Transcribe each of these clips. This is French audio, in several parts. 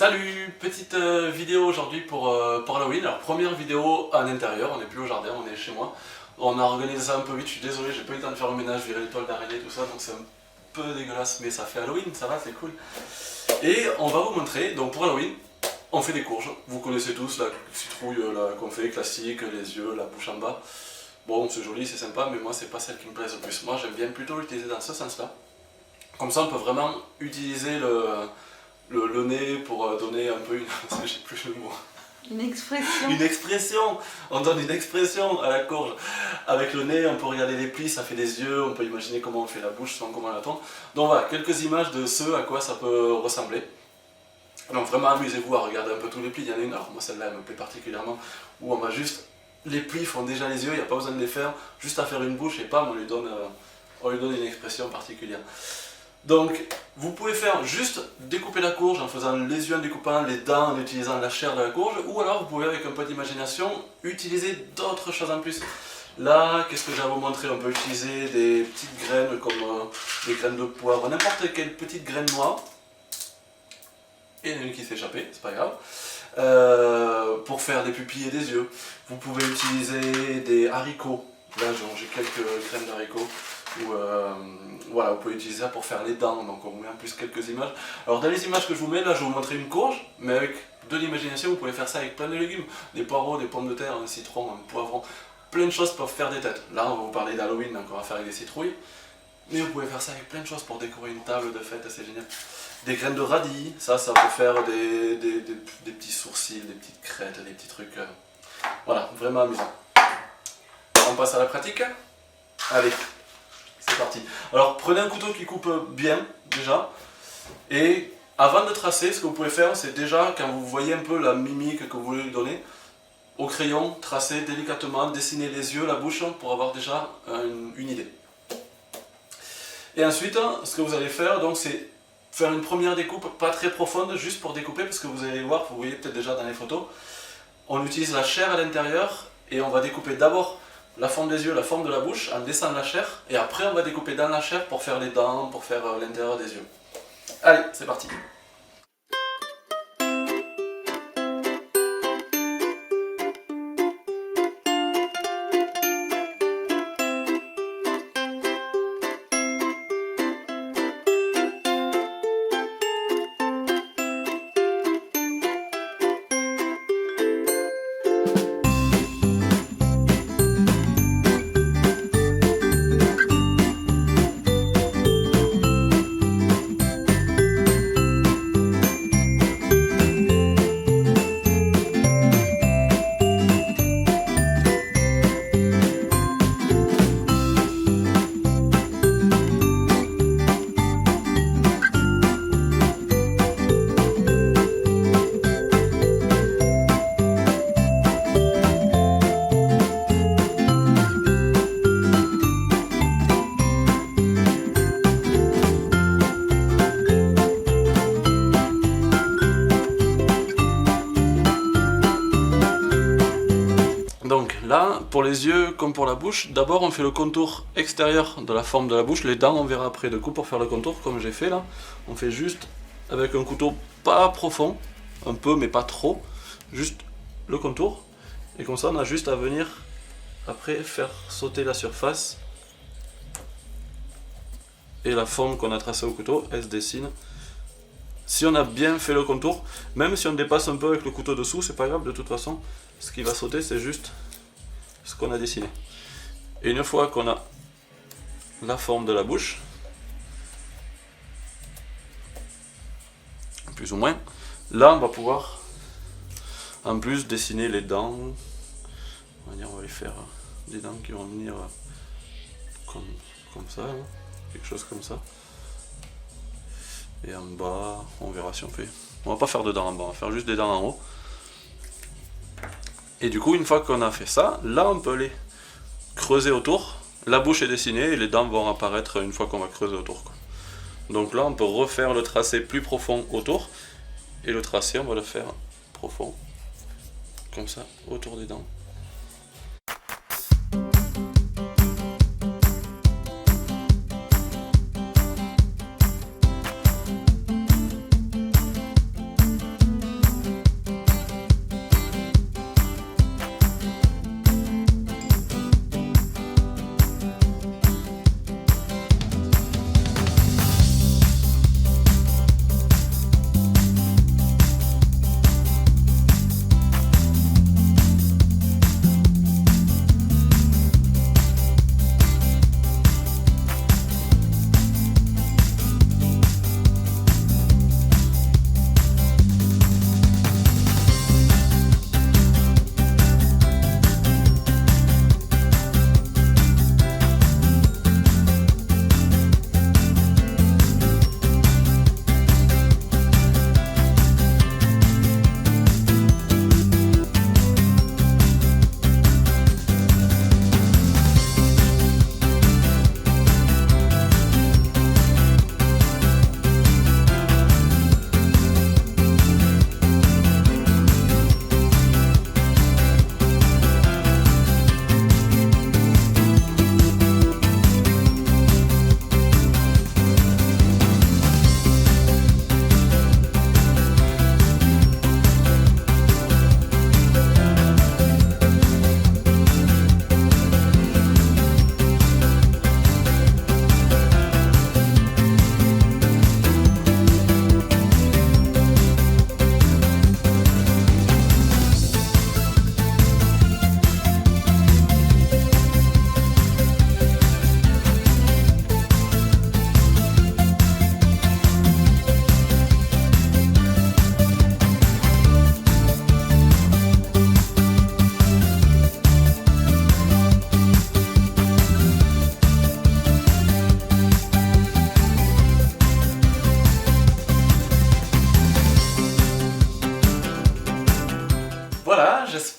Salut, petite vidéo aujourd'hui pour Halloween. Alors première vidéo à l'intérieur, on n'est plus au jardin, on est chez moi. On a organisé ça un peu vite, je suis désolé, j'ai pas eu le temps de faire le ménage, virer les toiles d'araignée, tout ça, donc c'est un peu dégueulasse, mais ça fait Halloween, ça va, c'est cool. Et on va vous montrer, donc pour Halloween, on fait des courges. Vous connaissez tous la citrouille qu'on fait, classique, les yeux, la bouche en bas. Bon, c'est joli, c'est sympa, mais moi c'est pas celle qui me plaise le plus. Moi j'aime bien plutôt l'utiliser dans ce sens-là. Comme ça on peut vraiment utiliser le nez pour donner un peu une... j'ai plus le mot. Une expression. Une expression. On donne une expression à la courge. Avec le nez, on peut regarder les plis, ça fait des yeux, on peut imaginer comment on fait la bouche, selon comment on l'attend. Donc voilà, quelques images de ce à quoi ça peut ressembler. Donc vraiment amusez-vous à regarder un peu tous les plis. Il y en a une, alors moi celle-là elle me plaît particulièrement, où on va juste... Les plis font déjà les yeux, il n'y a pas besoin de les faire, juste à faire une bouche et bam, on lui donne une expression particulière. Donc, vous pouvez faire juste découper la courge en faisant les yeux en découpant, les dents en utilisant la chair de la courge, ou alors vous pouvez avec un peu d'imagination utiliser d'autres choses en plus. Là, qu'est-ce que j'ai à vous montrer? On peut utiliser des petites graines comme des graines de poivre, n'importe quelle petite graine noire. Et il y en a une qui s'est échappée, c'est pas grave. Pour faire des pupilles et des yeux. Vous pouvez utiliser des haricots. Là, j'ai quelques graines d'haricots. Voilà, vous pouvez utiliser ça pour faire les dents, donc on vous met en plus quelques images. Alors dans les images que je vous mets, là je vais vous montrer une courge, mais avec de l'imagination, vous pouvez faire ça avec plein de légumes, des poireaux, des pommes de terre, un citron, un poivron, plein de choses peuvent faire des têtes. Là on va vous parler d'Halloween, donc on va faire avec des citrouilles, mais vous pouvez faire ça avec plein de choses pour décorer une table de fête, c'est génial. Des graines de radis, ça peut faire des petits sourcils, des petites crêtes, des petits trucs, voilà, vraiment amusant. On passe à la pratique. Allez. C'est parti. Alors prenez un couteau qui coupe bien déjà, et avant de tracer, ce que vous pouvez faire, c'est déjà quand vous voyez un peu la mimique que vous voulez lui donner, au crayon, tracer délicatement, dessiner les yeux, la bouche, pour avoir déjà une idée. Et ensuite, ce que vous allez faire, donc, c'est faire une première découpe, pas très profonde, juste pour découper, parce que vous allez voir, vous voyez peut-être déjà dans les photos, on utilise la chair à l'intérieur, et on va découper d'abord la forme des yeux, la forme de la bouche, en descendant la chair, et après on va découper dans la chair pour faire les dents, pour faire l'intérieur des yeux. Allez, c'est parti. Donc là, pour les yeux comme pour la bouche, d'abord on fait le contour extérieur de la forme de la bouche, les dents on verra après de coup pour faire le contour comme j'ai fait là. On fait juste avec un couteau pas profond, un peu mais pas trop, juste le contour. Et comme ça on a juste à venir après faire sauter la surface. Et la forme qu'on a tracée au couteau, elle se dessine. Si on a bien fait le contour, même si on dépasse un peu avec le couteau dessous, c'est pas grave de toute façon. Ce qui va sauter, c'est juste ce qu'on a dessiné. Et une fois qu'on a la forme de la bouche, plus ou moins, là on va pouvoir en plus dessiner les dents. On va les faire des dents qui vont venir comme ça, hein, quelque chose comme ça. Et en bas, on verra si on fait. On va pas faire de dents en bas, on va faire juste des dents en haut. Et du coup, une fois qu'on a fait ça, là on peut les creuser autour. La bouche est dessinée et les dents vont apparaître une fois qu'on va creuser autour, quoi. Donc là, on peut refaire le tracé plus profond autour. Et le tracé, on va le faire profond, comme ça, autour des dents.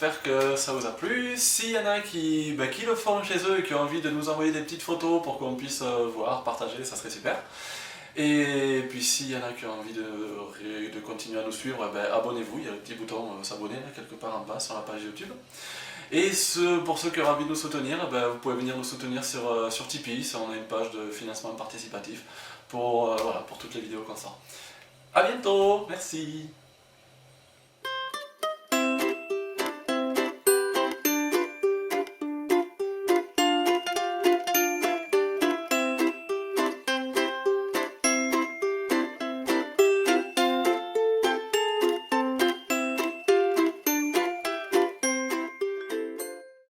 j'espère que ça vous a plu. S'il y en a qui le font chez eux et qui ont envie de nous envoyer des petites photos pour qu'on puisse voir, partager, ça serait super. Et puis s'il y en a qui ont envie de continuer à nous suivre, abonnez-vous, il y a le petit bouton s'abonner là, quelque part en bas sur la page YouTube. Et pour ceux qui ont envie de nous soutenir, vous pouvez venir nous soutenir sur Tipeee, on a une page de financement participatif pour toutes les vidéos qu'on sort. A bientôt, merci.